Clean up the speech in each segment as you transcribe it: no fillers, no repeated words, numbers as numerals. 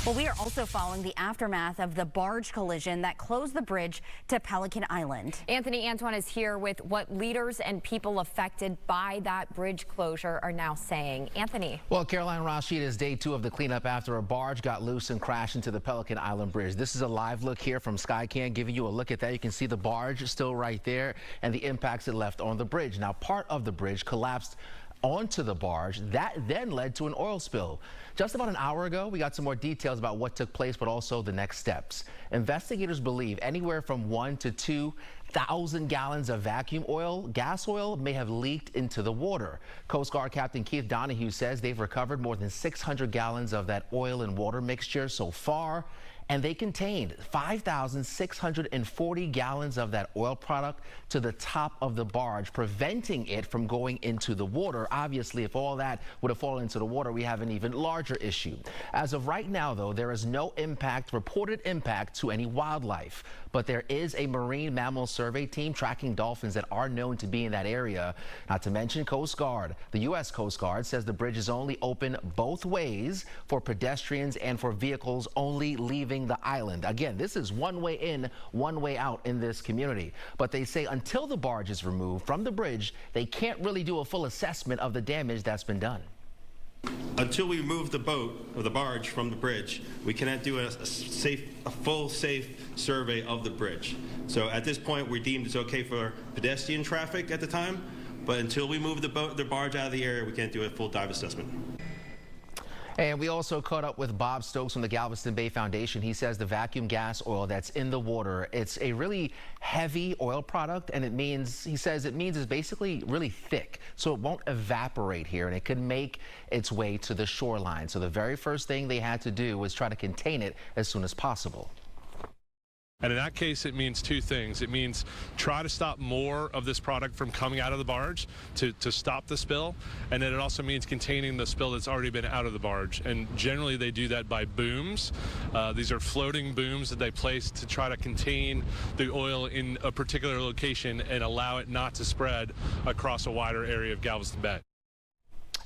Well, we are also following the aftermath of the barge collision that closed the bridge to Pelican Island. Anthony Antoine is here with what leaders and people affected by that bridge closure are now saying. Anthony. Well, Caroline Rashid, is day 2 of the cleanup after a barge got loose and crashed into the Pelican Island bridge. This is a live look here from Skycan, giving you a look at that. You can see the barge still right there and the impacts it left on the bridge. Now, part of the bridge collapsed onto the barge. That then led to an oil spill. Just about an hour ago, we got some more details about what took place, but also the next steps. Investigators believe anywhere from 1,000 to 2,000 gallons of vacuum oil, gas oil, may have leaked into the water. Coast Guard Captain Keith Donahue says they've recovered more than 600 gallons of that oil and water mixture so far, and they contained 5,640 gallons of that oil product to the top of the barge, preventing it from going into the water. Obviously, if all that would have fallen into the water, we have an even larger issue. As of right now, though, there is no reported impact to any wildlife, but there is a marine mammal survey team tracking dolphins that are known to be in that area. Not to mention Coast Guard. The U.S. Coast Guard says the bridge is only open both ways for pedestrians and for vehicles only leaving the island. Again, this is one way in, one way out in this community. But they say until the barge is removed from the bridge, they can't really do a full assessment of the damage that's been done. Until we remove the boat or the barge from the bridge, we cannot do a full safe survey of the bridge. So at this point, we deemed it's okay for pedestrian traffic at the time, but until we move the barge out of the area, we can't do a full dive assessment. And we also caught up with Bob Stokes from the Galveston Bay Foundation. He says the vacuum gas oil that's in the water, it's a really heavy oil product, and he says it means it's basically really thick, so it won't evaporate here, and it could make its way to the shoreline. So the very first thing they had to do was try to contain it as soon as possible. And in that case, it means two things. It means try to stop more of this product from coming out of the barge to stop the spill. And then it also means containing the spill that's already been out of the barge. And generally, they do that by booms. These are floating booms that they place to try to contain the oil in a particular location and allow it not to spread across a wider area of Galveston Bay.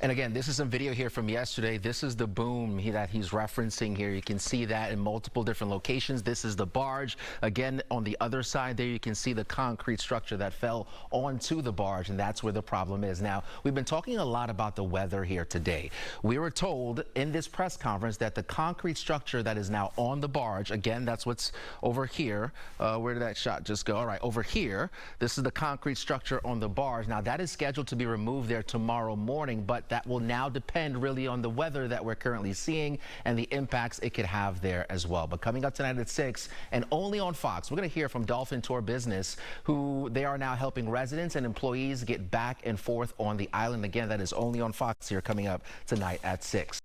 And again, this is some video here from yesterday. This is the boom that he's referencing here. You can see that in multiple different locations. This is the barge. Again, on the other side there, you can see the concrete structure that fell onto the barge, and that's where the problem is. Now, we've been talking a lot about the weather here today. We were told in this press conference that the concrete structure that is now on the barge, again, that's what's over here. Where did that shot just go? All right, over here. This is the concrete structure on the barge. Now, that is scheduled to be removed there tomorrow morning, but that will now depend really on the weather that we're currently seeing and the impacts it could have there as well. But coming up tonight at 6 and only on Fox, we're going to hear from Dolphin Tour Business, who they are now helping residents and employees get back and forth on the island. Again, that is only on Fox here coming up tonight at 6.